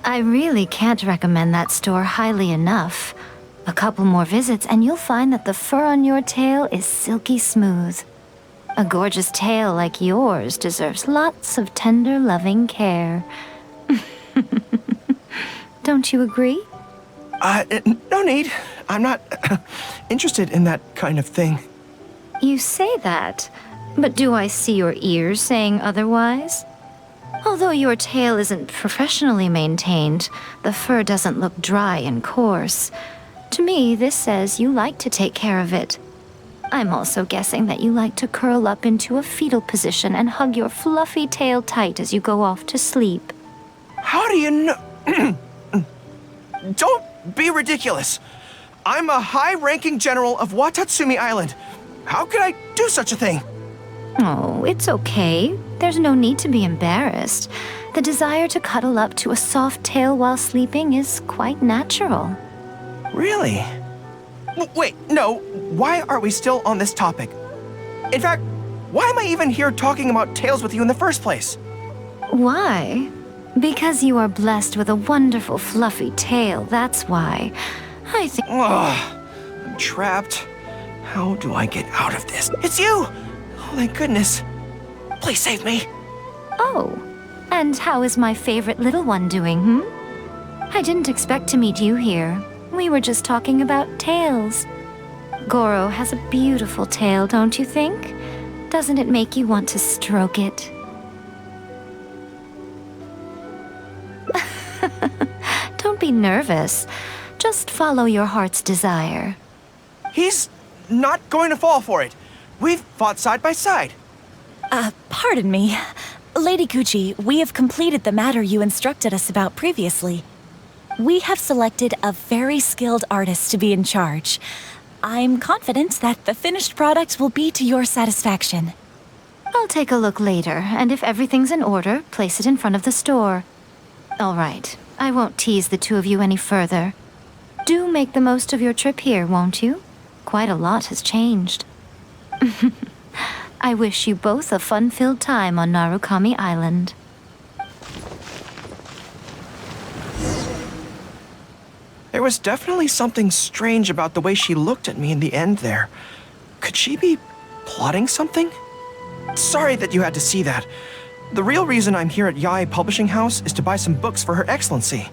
I really can't recommend that store highly enough. A couple more visits and you'll find that the fur on your tail is silky smooth. A gorgeous tail like yours deserves lots of tender, loving care. Don't you agree? No need. I'm not interested in that kind of thing. You say that, but do I see your ears saying otherwise? Although your tail isn't professionally maintained, the fur doesn't look dry and coarse. To me, this says you like to take care of it. I'm also guessing that you like to curl up into a fetal position and hug your fluffy tail tight as you go off to sleep. How do you know? Don't be ridiculous. I'm a high-ranking general of Watatsumi Island. How could I do such a thing? Oh, it's okay. There's no need to be embarrassed. The desire to cuddle up to a soft tail while sleeping is quite natural. Really? Wait, no. Why are we still on this topic? In fact, why am I even here talking about tails with you in the first place? Why? Because you are blessed with a wonderful fluffy tail, that's why. I think... Ugh, I'm trapped. How do I get out of this? It's you! Oh, thank goodness. Please save me. Oh, and how is my favorite little one doing, I didn't expect to meet you here. We were just talking about tails. Gorou has a beautiful tail, don't you think? Doesn't it make you want to stroke it? Don't be nervous. Just follow your heart's desire. He's not going to fall for it. We've fought side by side. Pardon me. Lady Gucci, we have completed the matter you instructed us about previously. We have selected a very skilled artist to be in charge. I'm confident that the finished product will be to your satisfaction. I'll take a look later, and if everything's in order, place it in front of the store. All right, I won't tease the two of you any further. Do make the most of your trip here, won't you? Quite a lot has changed. I wish you both a fun-filled time on Narukami Island. There was definitely something strange about the way she looked at me in the end there. Could she be plotting something? Sorry that you had to see that. The real reason I'm here at Yae Publishing House is to buy some books for Her Excellency.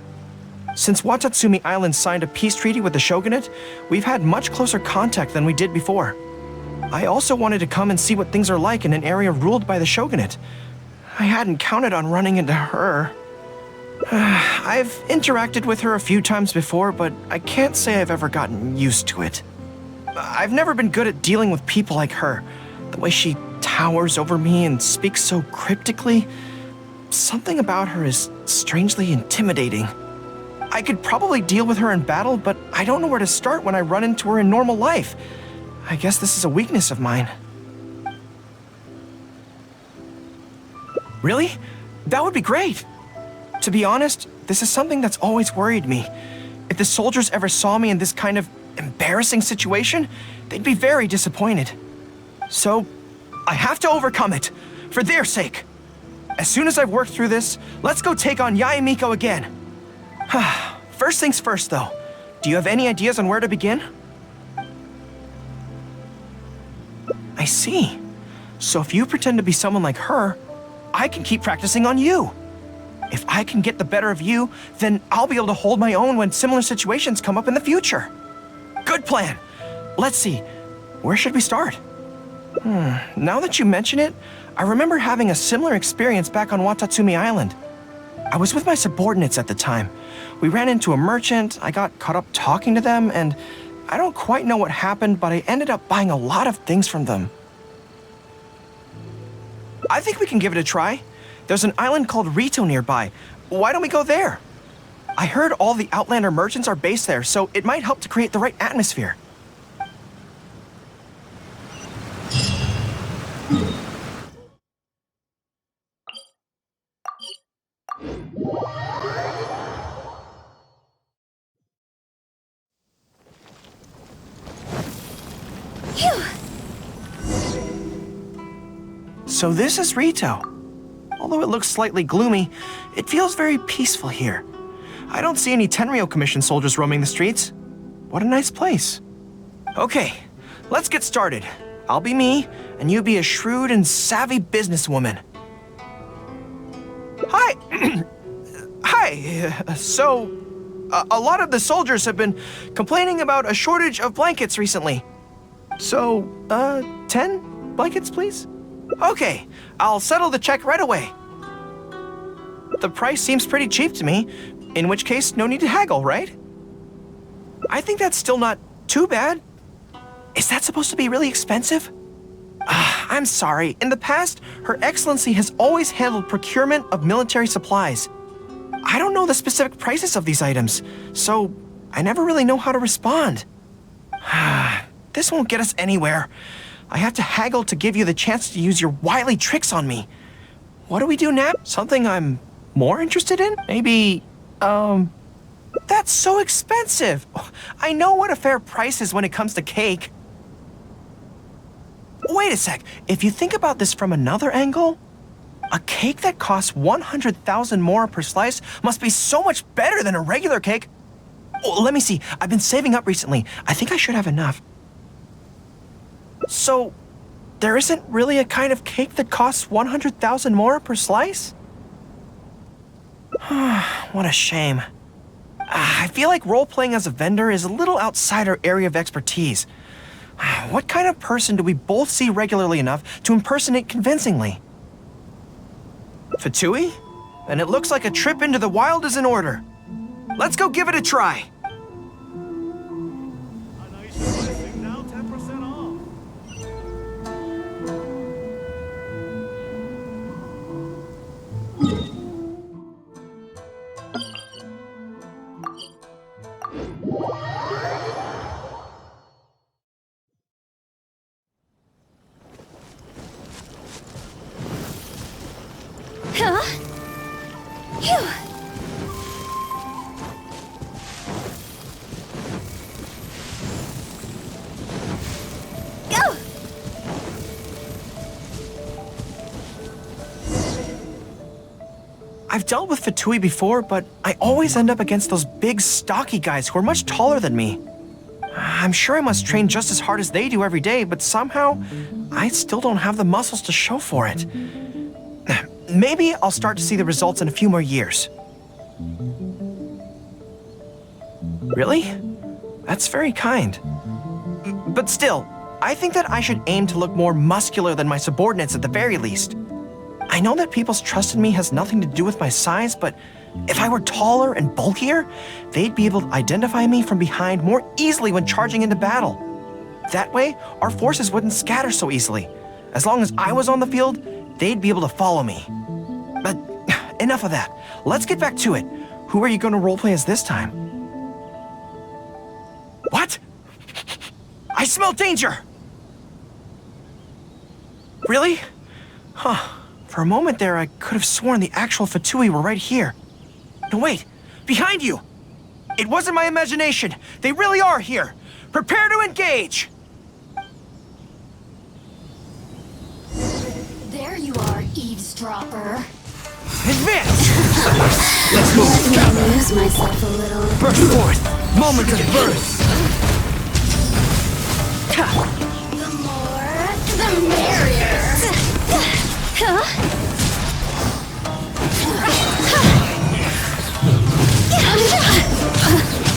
Since Watatsumi Island signed a peace treaty with the shogunate, we've had much closer contact than we did before. I also wanted to come and see what things are like in an area ruled by the shogunate. I hadn't counted on running into her. I've interacted with her a few times before, but I can't say I've ever gotten used to it. I've never been good at dealing with people like her. The way she towers over me and speaks so cryptically. Something about her is strangely intimidating. I could probably deal with her in battle, but I don't know where to start when I run into her in normal life. I guess this is a weakness of mine. Really? That would be great. To be honest, this is something that's always worried me. If the soldiers ever saw me in this kind of embarrassing situation, they'd be very disappointed. So, I have to overcome it, for their sake. As soon as I've worked through this, let's go take on Yae Miko again. First things first, though. Do you have any ideas on where to begin? I see. So if you pretend to be someone like her, I can keep practicing on you. If I can get the better of you, then I'll be able to hold my own when similar situations come up in the future. Good plan. Let's see. Where should we start? Now that you mention it, I remember having a similar experience back on Watatsumi Island. I was with my subordinates at the time. We ran into a merchant, I got caught up talking to them, and I don't quite know what happened, but I ended up buying a lot of things from them. I think we can give it a try. There's an island called Rito nearby. Why don't we go there? I heard all the Outlander merchants are based there, so it might help to create the right atmosphere. So this is Rito. Although it looks slightly gloomy, it feels very peaceful here. I don't see any Tenryo Commission soldiers roaming the streets. What a nice place. Okay, let's get started. I'll be me, and you be a shrewd and savvy businesswoman. Hi! Hi! So, a lot of the soldiers have been complaining about a shortage of blankets recently. So, 10 blankets, please? Okay, I'll settle the check right away. The price seems pretty cheap to me, in which case, no need to haggle, right? I think that's still not too bad. Is that supposed to be really expensive? I'm sorry. In the past, Her Excellency has always handled procurement of military supplies. I don't know the specific prices of these items, so I never really know how to respond. This won't get us anywhere. I have to haggle to give you the chance to use your wily tricks on me. What do we do now? Something I'm more interested in? Maybe, that's so expensive. I know what a fair price is when it comes to cake. Wait a sec. If you think about this from another angle, a cake that costs 100,000 more per slice must be so much better than a regular cake. Oh, let me see. I've been saving up recently. I think I should have enough. So, there isn't really a kind of cake that costs 100,000 more per slice? What a shame. I feel like role-playing as a vendor is a little outside our area of expertise. What kind of person do we both see regularly enough to impersonate convincingly? Fatui? And it looks like a trip into the wild is in order. Let's go give it a try. Now 10% off. Huh? Phew. Go! I've dealt with Fatui before, but I always end up against those big, stocky guys who are much taller than me. I'm sure I must train just as hard as they do every day, but somehow, I still don't have the muscles to show for it. Maybe I'll start to see the results in a few more years. Really? That's very kind. But still, I think that I should aim to look more muscular than my subordinates at the very least. I know that people's trust in me has nothing to do with my size, but if I were taller and bulkier, they'd be able to identify me from behind more easily when charging into battle. That way, our forces wouldn't scatter so easily. As long as I was on the field, they'd be able to follow me. But enough of that. Let's get back to it. Who are you going to roleplay as this time? What? I smell danger! Really? Huh. For a moment there, I could have sworn the actual Fatui were right here. No, wait. Behind you! It wasn't my imagination. They really are here. Prepare to engage! There you are, eavesdropper. Advance! Let's move. Let me amuse myself a little. Burst forth! Moment of birth! The more, the merrier.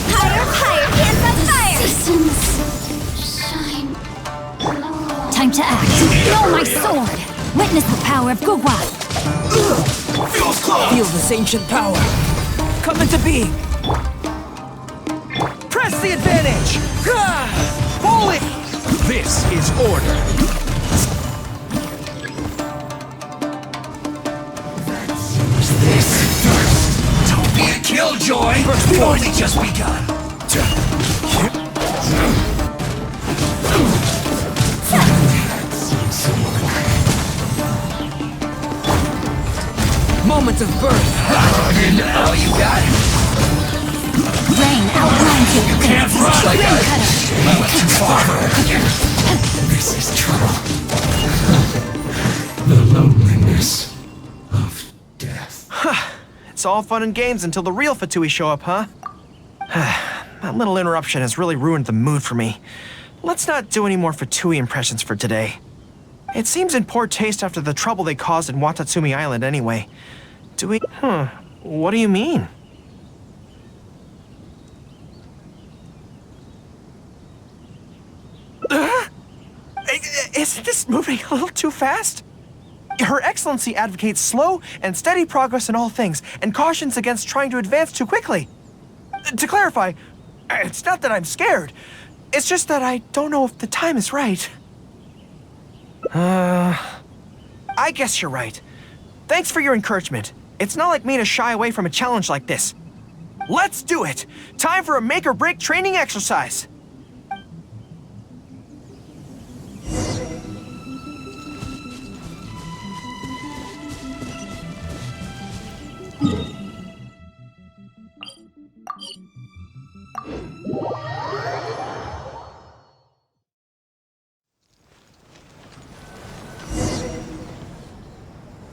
Higher, higher, hands up higher! Systems shine. Time to act. Know my sword. Witness the power of gorou. Feels close! Feel this ancient power. Come into being. Press the advantage! Bully! This is order. Don't be a killjoy! We've only just begun! Moment of birth! All you got? Rain outlines you. Can't run! Like I went too far! This is trouble. The loneliness of death. It's all fun and games until the real Fatui show up, huh? That little interruption has really ruined the mood for me. Let's not do any more Fatui impressions for today. It seems in poor taste after the trouble they caused in Watatsumi Island anyway. Do we... What do you mean? Isn't this moving a little too fast? Her Excellency advocates slow and steady progress in all things, and cautions against trying to advance too quickly. To clarify, it's not that I'm scared. It's just that I don't know if the time is right. I guess you're right. Thanks for your encouragement. It's not like me to shy away from a challenge like this. Let's do it! Time for a make-or-break training exercise!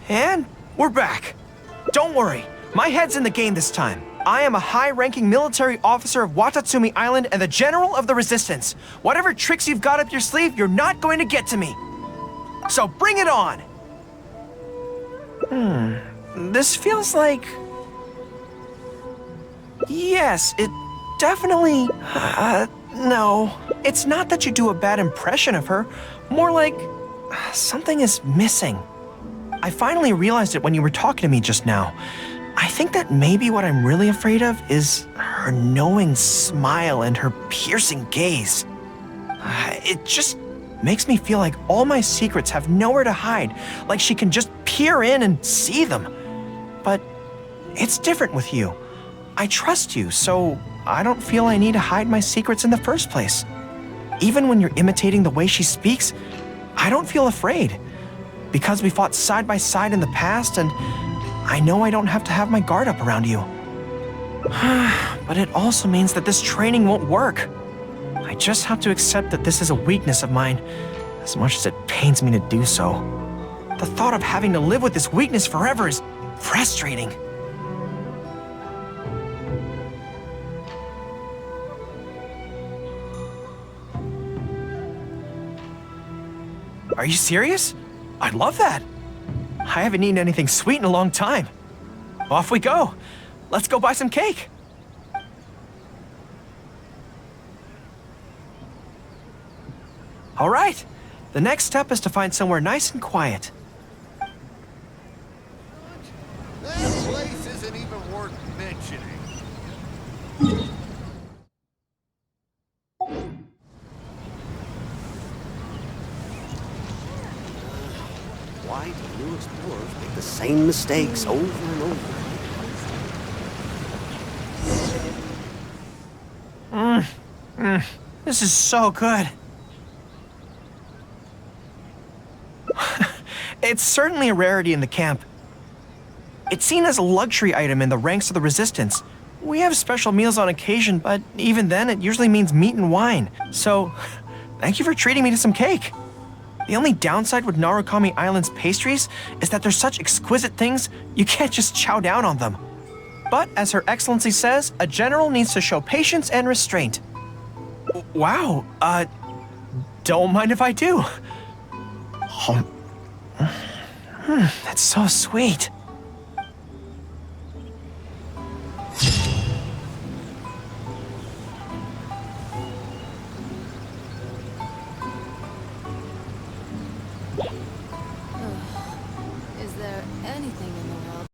And we're back. Don't worry, my head's in the game this time. I am a high-ranking military officer of Watatsumi Island and the General of the Resistance. Whatever tricks you've got up your sleeve, you're not going to get to me. So bring it on! This feels like... Yes, it definitely... no. It's not that you do a bad impression of her. More like... something is missing. I finally realized it when you were talking to me just now. I think that maybe what I'm really afraid of is her knowing smile and her piercing gaze. It just makes me feel like all my secrets have nowhere to hide, like she can just peer in and see them. But it's different with you. I trust you, so I don't feel I need to hide my secrets in the first place. Even when you're imitating the way she speaks, I don't feel afraid. Because we fought side by side in the past, and I know I don't have to have my guard up around you. But it also means that this training won't work. I just have to accept that this is a weakness of mine, as much as it pains me to do so. The thought of having to live with this weakness forever is frustrating. Are you serious? I'd love that. I haven't eaten anything sweet in a long time. Off we go. Let's go buy some cake. All right. The next step is to find somewhere nice and quiet. That place isn't even worth mentioning. Why do new explorers make the same mistakes over and over? This is so good. It's certainly a rarity in the camp. It's seen as a luxury item in the ranks of the Resistance. We have special meals on occasion, but even then it usually means meat and wine. So, thank you for treating me to some cake. The only downside with Narukami Island's pastries is that they're such exquisite things, you can't just chow down on them. But as Her Excellency says, a general needs to show patience and restraint. Wow, don't mind if I do. That's so sweet.